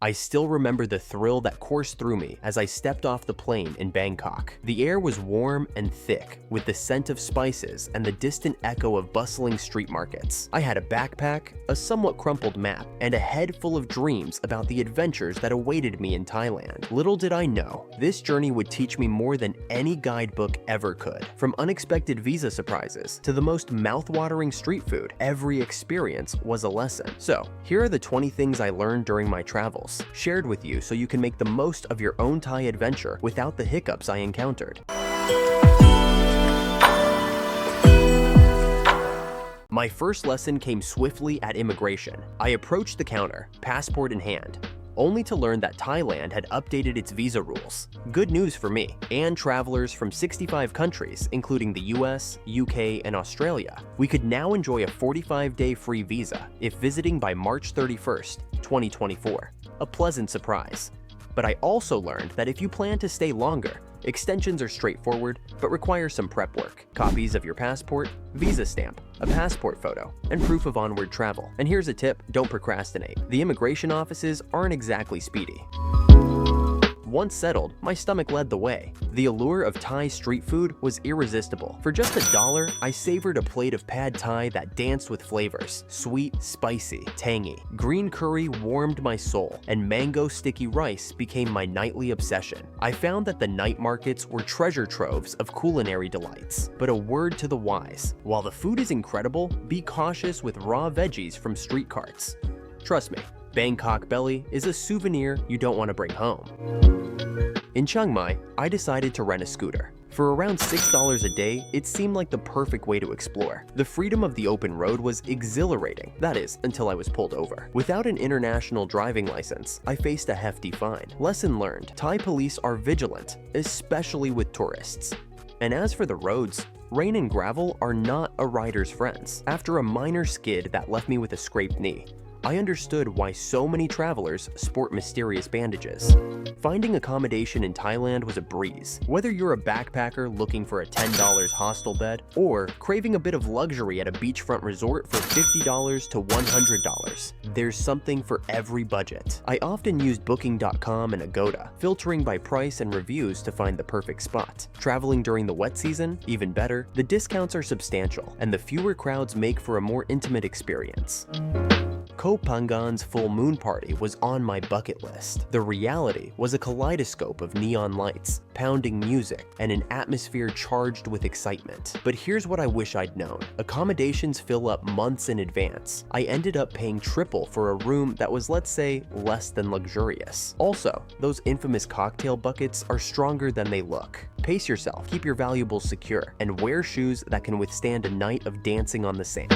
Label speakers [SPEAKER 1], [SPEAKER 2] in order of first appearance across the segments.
[SPEAKER 1] I still remember the thrill that coursed through me as I stepped off the plane in Bangkok. The air was warm and thick, with the scent of spices and the distant echo of bustling street markets. I had a backpack, a somewhat crumpled map, and a head full of dreams about the adventures that awaited me in Thailand. Little did I know, this journey would teach me more than any guidebook ever could. From unexpected visa surprises to the most mouth-watering street food, every experience was a lesson. So, here are the 20 things I learned during my travels, shared with you so you can make the most of your own Thai adventure without the hiccups I encountered. My first lesson came swiftly at immigration. I approached the counter, passport in hand, only to learn that Thailand had updated its visa rules. Good news for me, and travelers from 65 countries, including the US, UK, and Australia. We could now enjoy a 45-day free visa if visiting by March 31st, 2024. A pleasant surprise. But I also learned that if you plan to stay longer, extensions are straightforward but require some prep work. Copies of your passport, visa stamp, a passport photo, and proof of onward travel. And here's a tip, don't procrastinate. The immigration offices aren't exactly speedy. Once settled, my stomach led the way. The allure of Thai street food was irresistible. For just $1, I savored a plate of pad Thai that danced with flavors. Sweet, spicy, tangy. Green curry warmed my soul, and mango sticky rice became my nightly obsession. I found that the night markets were treasure troves of culinary delights. But a word to the wise, while the food is incredible, be cautious with raw veggies from street carts. Trust me, Bangkok belly is a souvenir you don't want to bring home. In Chiang Mai, I decided to rent a scooter. For around $6 a day, it seemed like the perfect way to explore. The freedom of the open road was exhilarating, that is, until I was pulled over. Without an international driving license, I faced a hefty fine. Lesson learned, Thai police are vigilant, especially with tourists. And as for the roads, rain and gravel are not a rider's friends. After a minor skid that left me with a scraped knee, I understood why so many travelers sport mysterious bandages. Finding accommodation in Thailand was a breeze. Whether you're a backpacker looking for a $10 hostel bed or craving a bit of luxury at a beachfront resort for $50 to $100, there's something for every budget. I often used Booking.com and Agoda, filtering by price and reviews to find the perfect spot. Traveling during the wet season? Even better, the discounts are substantial, and the fewer crowds make for a more intimate experience. Koh Phangan's full moon party was on my bucket list. The reality was a kaleidoscope of neon lights, pounding music, and an atmosphere charged with excitement. But here's what I wish I'd known. Accommodations fill up months in advance. I ended up paying triple for a room that was, let's say, less than luxurious. Also, those infamous cocktail buckets are stronger than they look. Pace yourself, keep your valuables secure, and wear shoes that can withstand a night of dancing on the sand.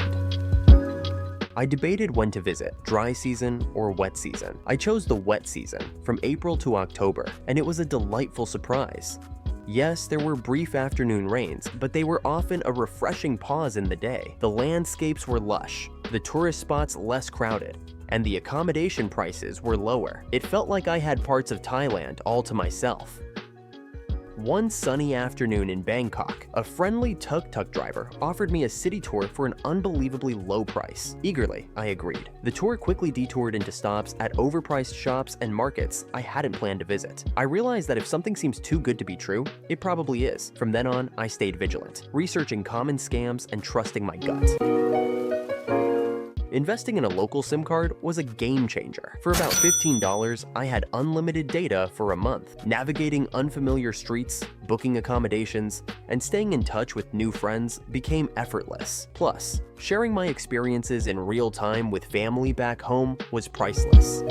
[SPEAKER 1] I debated when to visit, dry season or wet season. I chose the wet season, from April to October, and it was a delightful surprise. Yes, there were brief afternoon rains, but they were often a refreshing pause in the day. The landscapes were lush, the tourist spots less crowded, and the accommodation prices were lower. It felt like I had parts of Thailand all to myself. One sunny afternoon in Bangkok, a friendly tuk-tuk driver offered me a city tour for an unbelievably low price. Eagerly, I agreed. The tour quickly detoured into stops at overpriced shops and markets I hadn't planned to visit. I realized that if something seems too good to be true, it probably is. From then on, I stayed vigilant, researching common scams and trusting my gut. Investing in a local SIM card was a game changer. For about $15, I had unlimited data for a month. Navigating unfamiliar streets, booking accommodations, and staying in touch with new friends became effortless. Plus, sharing my experiences in real time with family back home was priceless.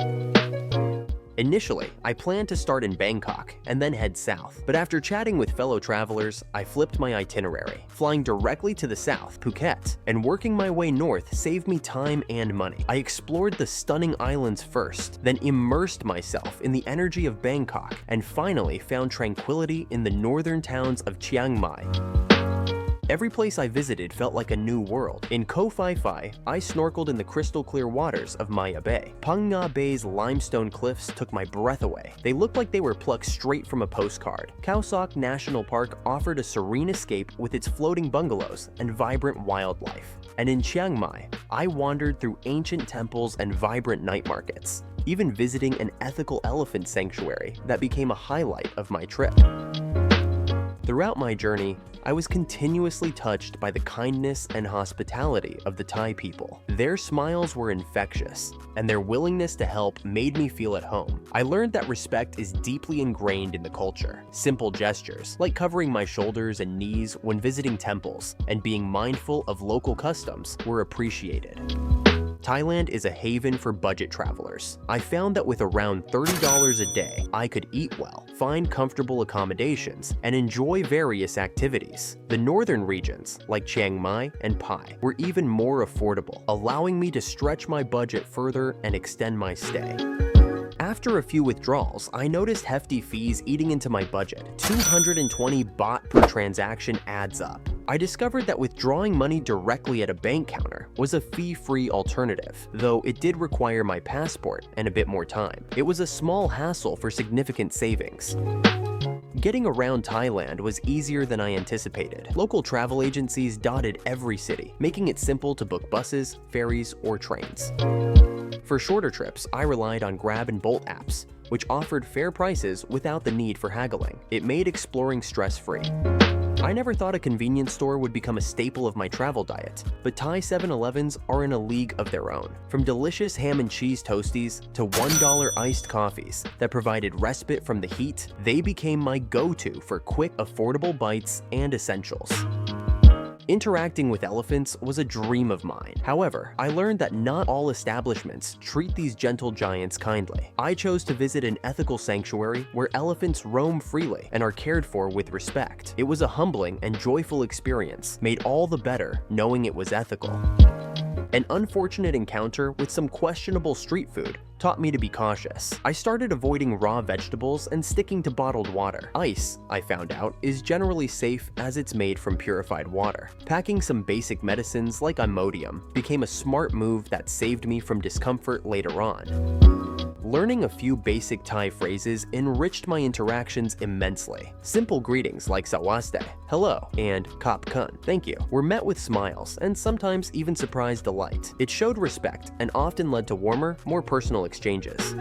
[SPEAKER 1] Initially, I planned to start in Bangkok and then head south, but after chatting with fellow travelers, I flipped my itinerary. Flying directly to the south, Phuket, and working my way north saved me time and money. I explored the stunning islands first, then immersed myself in the energy of Bangkok, and finally found tranquility in the northern towns of Chiang Mai. Every place I visited felt like a new world. In Koh Phi Phi, I snorkeled in the crystal clear waters of Maya Bay. Phang Nga Bay's limestone cliffs took my breath away. They looked like they were plucked straight from a postcard. Khao Sok National Park offered a serene escape with its floating bungalows and vibrant wildlife. And in Chiang Mai, I wandered through ancient temples and vibrant night markets, even visiting an ethical elephant sanctuary that became a highlight of my trip. Throughout my journey, I was continuously touched by the kindness and hospitality of the Thai people. Their smiles were infectious, and their willingness to help made me feel at home. I learned that respect is deeply ingrained in the culture. Simple gestures, like covering my shoulders and knees when visiting temples and being mindful of local customs, were appreciated. Thailand is a haven for budget travelers. I found that with around $30 a day, I could eat well, find comfortable accommodations, and enjoy various activities. The northern regions, like Chiang Mai and Pai, were even more affordable, allowing me to stretch my budget further and extend my stay. After a few withdrawals, I noticed hefty fees eating into my budget. 220 baht per transaction adds up. I discovered that withdrawing money directly at a bank counter was a fee-free alternative, though it did require my passport and a bit more time. It was a small hassle for significant savings. Getting around Thailand was easier than I anticipated. Local travel agencies dotted every city, making it simple to book buses, ferries, or trains. For shorter trips, I relied on Grab and Bolt apps, which offered fair prices without the need for haggling. It made exploring stress-free. I never thought a convenience store would become a staple of my travel diet, but Thai 7-Elevens are in a league of their own. From delicious ham and cheese toasties to $1 iced coffees that provided respite from the heat, they became my go-to for quick, affordable bites and essentials. Interacting with elephants was a dream of mine. However, I learned that not all establishments treat these gentle giants kindly. I chose to visit an ethical sanctuary where elephants roam freely and are cared for with respect. It was a humbling and joyful experience, made all the better knowing it was ethical. An unfortunate encounter with some questionable street food taught me to be cautious. I started avoiding raw vegetables and sticking to bottled water. Ice, I found out, is generally safe as it's made from purified water. Packing some basic medicines like Imodium became a smart move that saved me from discomfort later on. Learning a few basic Thai phrases enriched my interactions immensely. Simple greetings like Sawaste, hello, and Kap Kun, thank you, were met with smiles and sometimes even surprise delight. It showed respect and often led to warmer, more personal exchanges.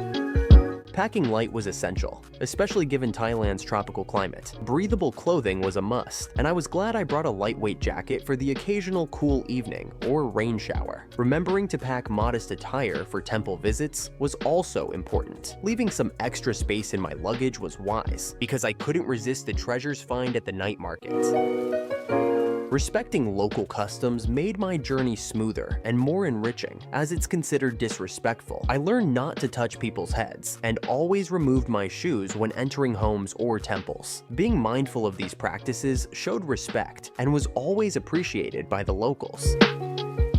[SPEAKER 1] Packing light was essential, especially given Thailand's tropical climate. Breathable clothing was a must, and I was glad I brought a lightweight jacket for the occasional cool evening or rain shower. Remembering to pack modest attire for temple visits was also important. Leaving some extra space in my luggage was wise, because I couldn't resist the treasures found at the night market. Respecting local customs made my journey smoother and more enriching, as it's considered disrespectful. I learned not to touch people's heads and always removed my shoes when entering homes or temples. Being mindful of these practices showed respect and was always appreciated by the locals.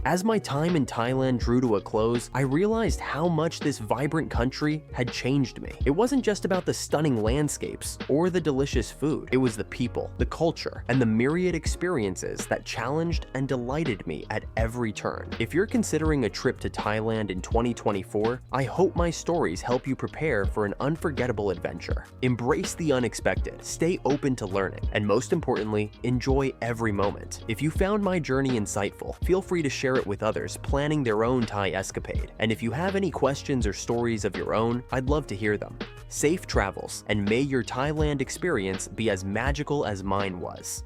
[SPEAKER 1] As my time in Thailand drew to a close, I realized how much this vibrant country had changed me. It wasn't just about the stunning landscapes or the delicious food. It was the people, the culture, and the myriad experiences that challenged and delighted me at every turn. If you're considering a trip to Thailand in 2024, I hope my stories help you prepare for an unforgettable adventure. Embrace the unexpected, stay open to learning, and most importantly, enjoy every moment. If you found my journey insightful, feel free to share it with others planning their own Thai escapade. And if you have any questions or stories of your own, I'd love to hear them. Safe travels, and may your Thailand experience be as magical as mine was.